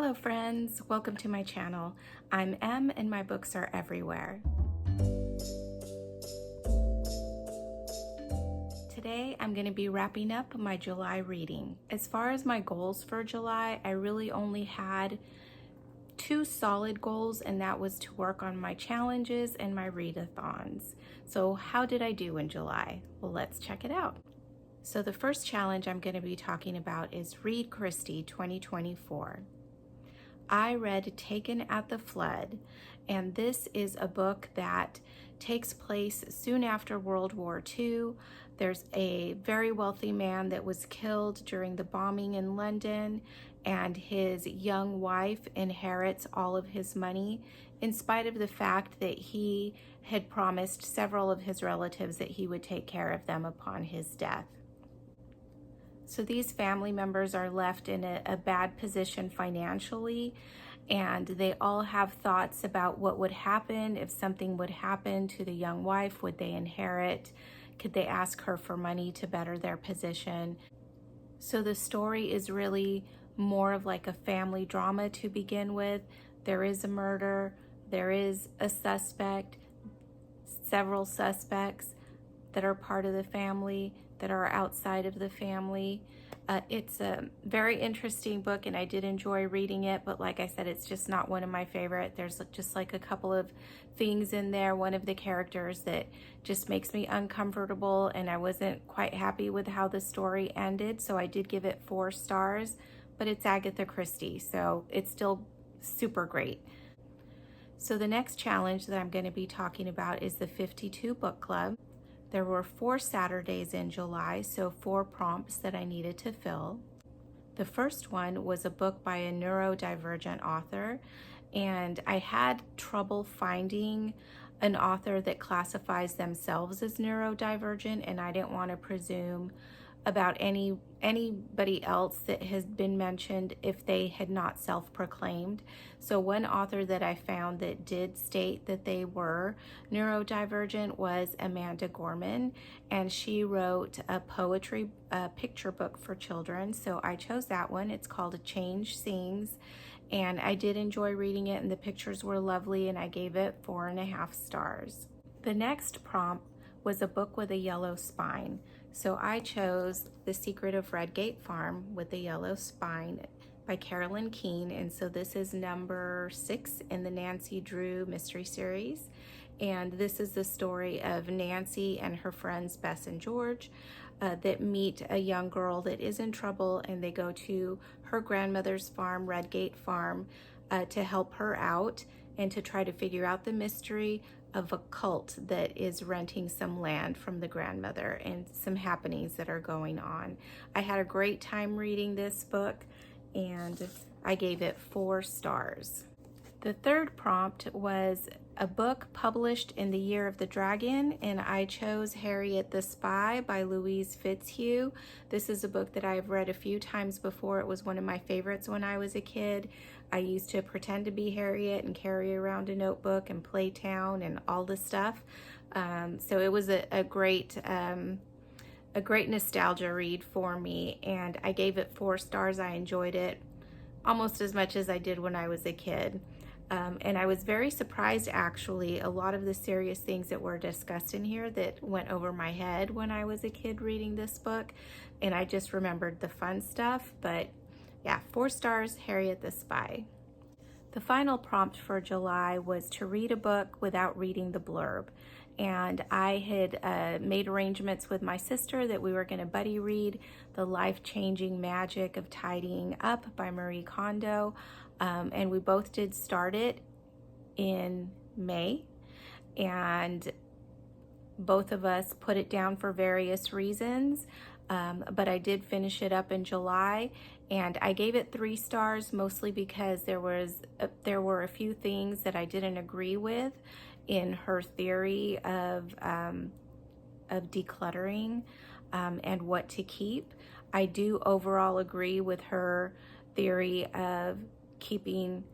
Hello friends, welcome to my channel. I'm Em and my books are everywhere. Today I'm going to be wrapping up my July reading. As far as my goals for July, I really only had two solid goals, and that was to work on my challenges and my readathons. So how did I do in July? Well, let's check it out. So the first challenge I'm going to be talking about is Read Christie 2024. I read Taken at the Flood, and this is a book that takes place soon after World War II. There's a very wealthy man that was killed during the bombing in London, and his young wife inherits all of his money, in spite of the fact that he had promised several of his relatives that he would take care of them upon his death. So these family members are left in a bad position financially, and they all have thoughts about what would happen if something would happen to the young wife. Would they inherit? Could they ask her for money to better their position? So the story is really more of like a family drama to begin with. There is a murder, there is a suspect, several suspects that are part of the family, that are outside of the family. It's a very interesting book, and I did enjoy reading it, but like I said, it's just not one of my favorite. There's just like a couple of things in there, one of the characters that just makes me uncomfortable, and I wasn't quite happy with how the story ended, so I did give it 4 stars, but it's Agatha Christie, so it's still super great. So the next challenge that I'm going to be talking about is the 52 Book Club. There were 4 Saturdays in July, so 4 prompts that I needed to fill. The first one was a book by a neurodivergent author, and I had trouble finding an author that classifies themselves as neurodivergent, and I didn't want to presume about anybody else that has been mentioned if they had not self-proclaimed. So one author that I found that did state that they were neurodivergent was Amanda Gorman, and she wrote a poetry picture book for children, so I chose that one. It's called A Change Sings, and I did enjoy reading it, and the pictures were lovely, and I gave it 4.5 stars. The next prompt was a book with a yellow spine. So I chose The Secret of Redgate Farm with the Yellow Spine by Carolyn, Keene, and so this is number 6 in the Nancy Drew mystery series. And this is the story of Nancy and her friends Bess and George that meet a young girl that is in trouble, and they go to her grandmother's farm, Redgate Farm, to help her out and to try to figure out the mystery of a cult that is renting some land from the grandmother and some happenings that are going on. I had a great time reading this book, and I gave it 4 stars. The third prompt was a book published in the Year of the Dragon, and I chose Harriet the Spy by Louise Fitzhugh. This is a book that I've read a few times before. It was one of my favorites when I was a kid. I used to pretend to be Harriet and carry around a notebook and play town and all the stuff. So it was a great nostalgia read for me, and I gave it 4 stars. I enjoyed it almost as much as I did when I was a kid. And I was very surprised, actually, a lot of the serious things that were discussed in here that went over my head when I was a kid reading this book, and I just remembered the fun stuff. But yeah, 4 stars, Harriet the Spy. The final prompt for July was to read a book without reading the blurb. And I had made arrangements with my sister that we were going to buddy read The Life-Changing Magic of Tidying Up by Marie Kondo. And we both did start it in May, and both of us put it down for various reasons, but I did finish it up in July, and I gave it 3 stars, mostly because there were a few things that I didn't agree with in her theory of decluttering and what to keep. I do overall agree with her theory of keeping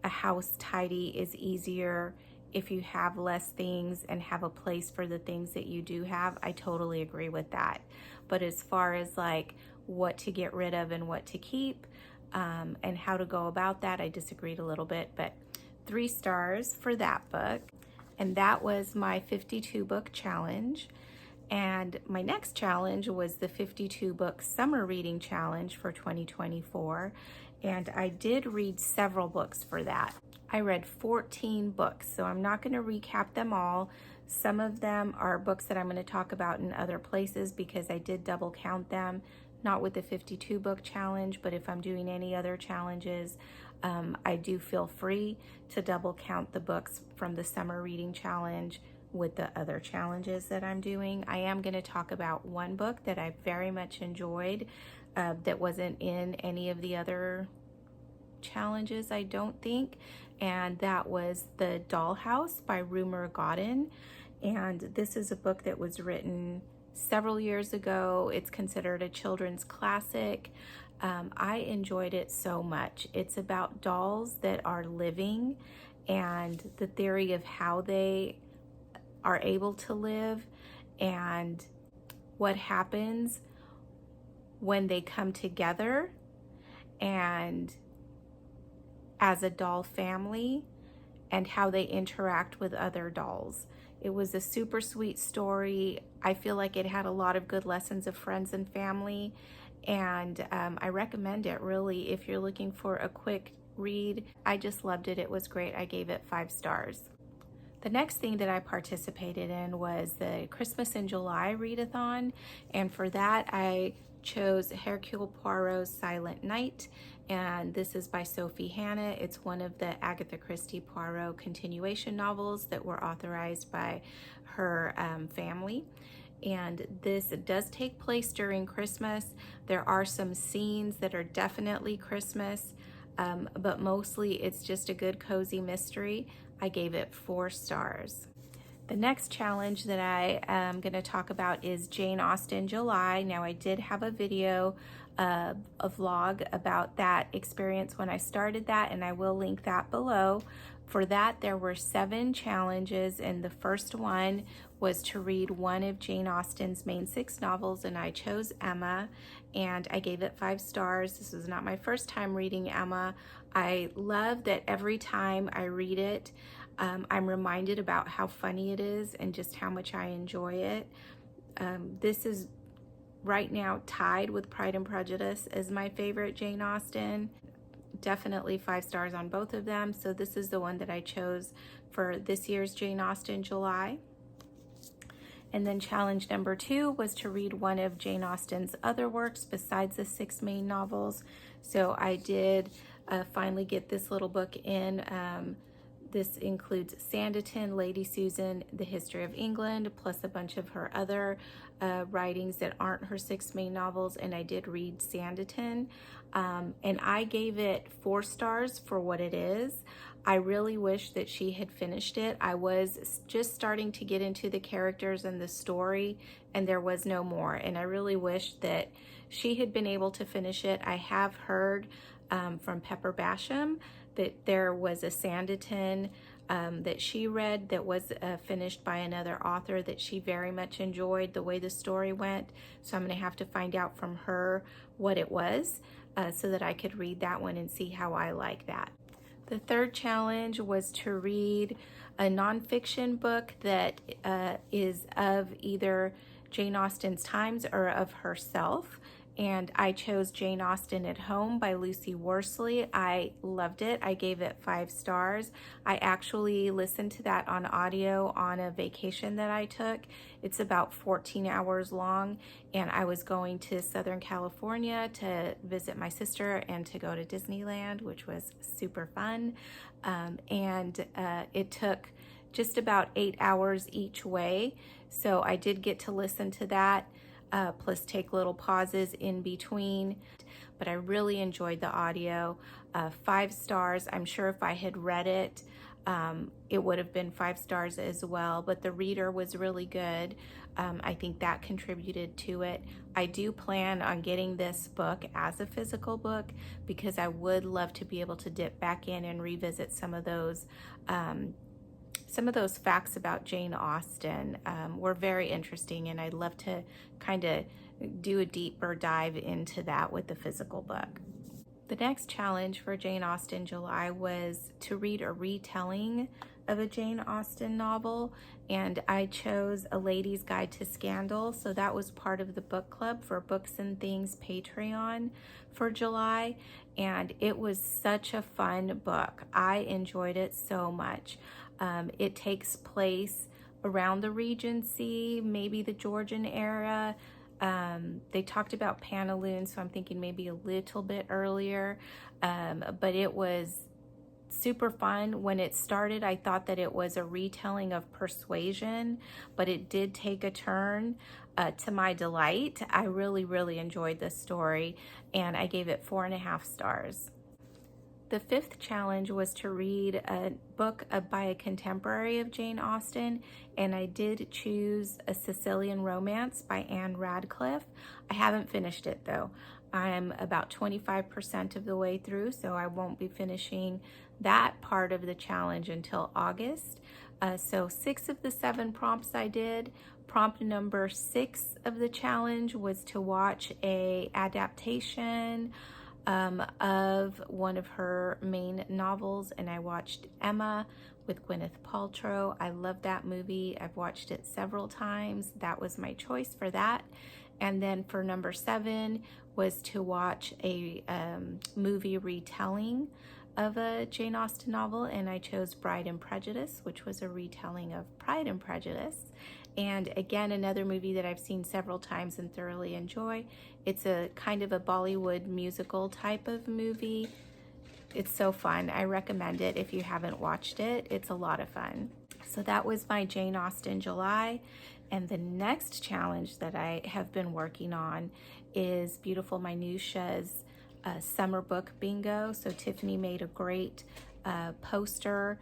a house tidy is easier if you have less things and have a place for the things that you do have. I totally agree with that. But as far as like what to get rid of and what to keep, and how to go about that. I disagreed a little bit, but 3 stars for that book. And that was my 52 book challenge. And my next challenge was the 52 book summer reading challenge for 2024. And I did read several books for that. I read 14 books, so I'm not going to recap them all. Some of them are books that I'm going to talk about in other places because I did double count them, not with the 52 book challenge, but if I'm doing any other challenges, I do feel free to double count the books from the summer reading challenge with the other challenges that I'm doing. I am going to talk about one book that I very much enjoyed that wasn't in any of the other challenges, I don't think, and that was The Dollhouse by Rumer Godden. And this is a book that was written several years ago. It's considered a children's classic. I enjoyed it so much. It's about dolls that are living and the theory of how they are able to live and what happens when they come together and as a doll family and how they interact with other dolls. It was a super sweet story. I feel like it had a lot of good lessons of friends and family, and I recommend it really if you're looking for a quick read. I just loved it. It was great. I gave it 5 stars. The next thing that I participated in was the Christmas in July readathon, and for that I chose Hercule Poirot's Silent Night, and this is by Sophie Hannah. It's one of the Agatha Christie Poirot continuation novels that were authorized by her family. And this does take place during Christmas. There are some scenes that are definitely Christmas, but mostly it's just a good cozy mystery. I gave it 4 stars. The next challenge that I am going to talk about is Jane Austen July. Now, I did have a video, a vlog about that experience when I started that, and I will link that below. For that, there were 7 challenges, and the first one was to read one of Jane Austen's main 6 novels, and I chose Emma, and I gave it 5 stars. This was not my first time reading Emma. I love that every time I read it, I'm reminded about how funny it is and just how much I enjoy it. This is right now tied with Pride and Prejudice as my favorite Jane Austen. Definitely 5 stars on both of them. So this is the one that I chose for this year's Jane Austen July. And then challenge number 2 was to read one of Jane Austen's other works besides the 6 main novels. So I did finally get this little book in. This includes Sanditon, Lady Susan, The History of England, plus a bunch of her other writings that aren't her 6 main novels, and I did read Sanditon. And I gave it 4 stars for what it is. I really wish that she had finished it. I was just starting to get into the characters and the story, and there was no more. And I really wish that she had been able to finish it. I have heard from Pepper Basham that there was a Sanditon that she read that was finished by another author that she very much enjoyed the way the story went. So I'm going to have to find out from her what it was so that I could read that one and see how I like that. The third challenge was to read a nonfiction book that is of either Jane Austen's times or of herself. And I chose Jane Austen at Home by Lucy Worsley. I loved it. I gave it 5 stars. I actually listened to that on audio on a vacation that I took. It's about 14 hours long, and I was going to Southern California to visit my sister and to go to Disneyland, which was super fun. It took just about 8 hours each way. So I did get to listen to that. Plus take little pauses in between, but I really enjoyed the audio. 5 stars. I'm sure if I had read it, it would have been 5 stars as well, but the reader was really good. I think that contributed to it. I do plan on getting this book as a physical book because I would love to be able to dip back in and revisit some of those facts about Jane Austen were very interesting, and I'd love to kind of do a deeper dive into that with the physical book. The next challenge for Jane Austen July was to read a retelling of a Jane Austen novel, and I chose A Lady's Guide to Scandal. So that was part of the book club for Books and Things Patreon for July, and it was such a fun book. I enjoyed it so much. It takes place around the Regency, maybe the Georgian era. They talked about pantaloons, so I'm thinking maybe a little bit earlier, but it was super fun. When it started, I thought that it was a retelling of Persuasion, but it did take a turn to my delight. I really enjoyed this story, and I gave it 4.5 stars. The fifth challenge was to read a book by a contemporary of Jane Austen, and I did choose A Sicilian Romance by Anne Radcliffe. I haven't finished it though. I'm about 25% of the way through, so I won't be finishing that part of the challenge until August. So 6 of the 7 prompts I did. Prompt number 6 of the challenge was to watch a adaptation of one of her main novels, and I watched Emma with Gwyneth Paltrow. I love that movie. I've watched it several times. That was my choice for that. And then for number 7 was to watch a movie retelling of a Jane Austen novel, and I chose Bride and Prejudice, which was a retelling of Pride and Prejudice. And again, another movie that I've seen several times and thoroughly enjoy. It's a kind of a Bollywood musical type of movie. It's so fun. I recommend it if you haven't watched it. It's a lot of fun. So that was my Jane Austen July. And the next challenge that I have been working on is Beautiful Minutia's summer book bingo. So Tiffany made a great poster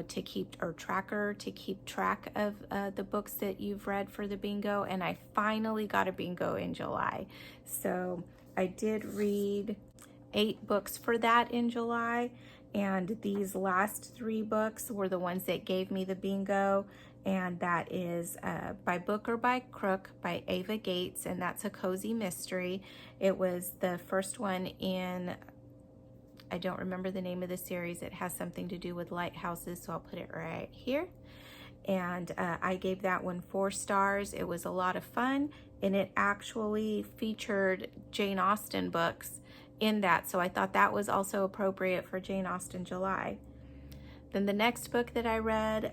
to keep, or tracker to keep track of the books that you've read for the bingo, and I finally got a bingo in July. So I did read 8 books for that in July, and these last 3 books were the ones that gave me the bingo, and that is By Book or by Crook by Ava Gates, and that's a cozy mystery. It was the first one in, I don't remember the name of the series. It has something to do with lighthouses, so I'll put it right here. And I gave that one 4 stars. It was a lot of fun, and it actually featured Jane Austen books in that, so I thought that was also appropriate for Jane Austen July. Then the next book that I read,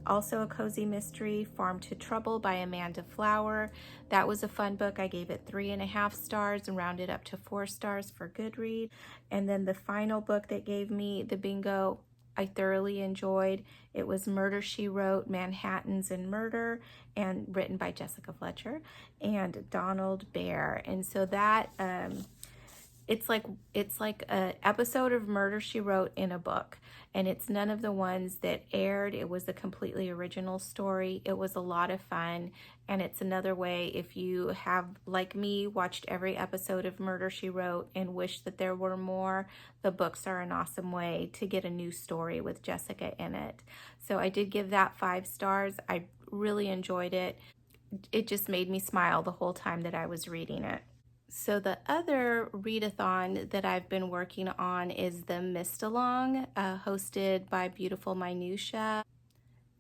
also a cozy mystery, Farm to Trouble by Amanda Flower. That was a fun book. I gave it 3.5 stars and rounded up to 4 stars for good read. And then the final book that gave me the bingo, I thoroughly enjoyed. It was Murder, She Wrote, Manhattans and Murder, and written by Jessica Fletcher and Donald Bear. And so that, it's like an episode of Murder, She Wrote in a book, and it's none of the ones that aired. It was a completely original story. It was a lot of fun, and it's another way, if you have, like me, watched every episode of Murder, She Wrote and wish that there were more, the books are an awesome way to get a new story with Jessica in it. So I did give that 5 stars. I really enjoyed it. It just made me smile the whole time that I was reading it. So the other readathon that I've been working on is the Mistalong, hosted by Beautiful Minutia.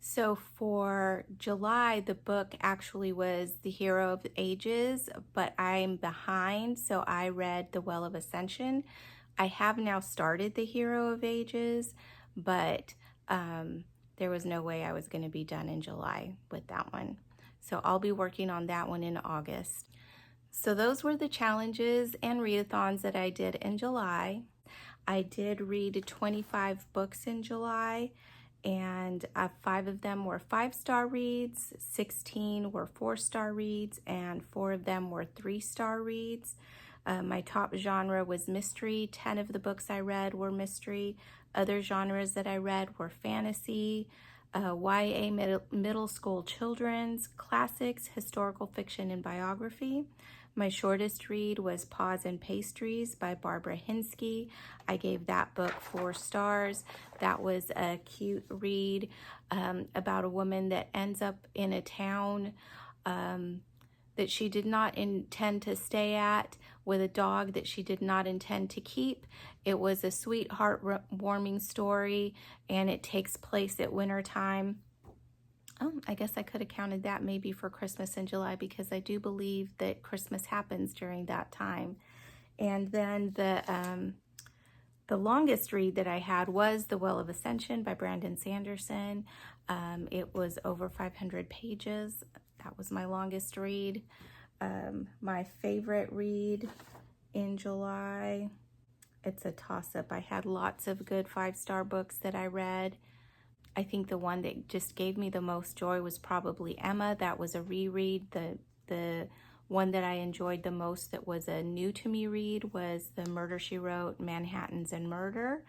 So for July, the book actually was The Hero of Ages, but I'm behind, so I read The Well of Ascension. I have now started The Hero of Ages, but there was no way I was going to be done in July with that one. So I'll be working on that one in August. So those were the challenges and readathons that I did in July. I did read 25 books in July, and 5 of them were 5-star reads, 16 were 4-star reads, and 4 of them were 3-star reads. My top genre was mystery. 10 of the books I read were mystery. Other genres that I read were fantasy, YA middle school children's, classics, historical fiction, and biography. My shortest read was Paws and Pastries by Barbara Hinsky. I gave that book 4 stars. That was a cute read about a woman that ends up in a town that she did not intend to stay at, with a dog that she did not intend to keep. It was a sweet, heartwarming story, and it takes place at winter time. I guess I could have counted that maybe for Christmas in July, because I do believe that Christmas happens during that time. And then the longest read that I had was The Well of Ascension by Brandon Sanderson. It was over 500 pages. That was my longest read. My favorite read in July, it's a toss-up. I had lots of good 5-star books that I read. I think the one that just gave me the most joy was probably Emma. That was a reread. The one that I enjoyed the most that was a new to me read was The Murder, She Wrote, Manhattans and Murder.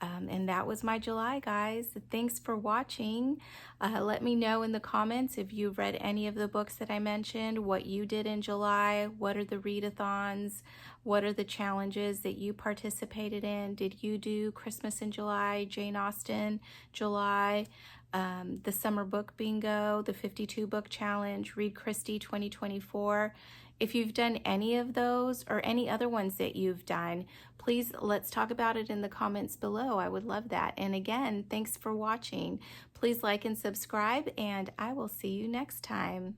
And that was my July, guys. Thanks for watching. Let me know in the comments if you've read any of the books that I mentioned, what you did in July, what are the readathons, what are the challenges that you participated in. Did you do Christmas in July, Jane Austen, July, the summer book bingo, the 52 book challenge, Read Christie 2024? If you've done any of those or any other ones that you've done, please let's talk about it in the comments below. I would love that. And again, thanks for watching. Please like and subscribe, and I will see you next time.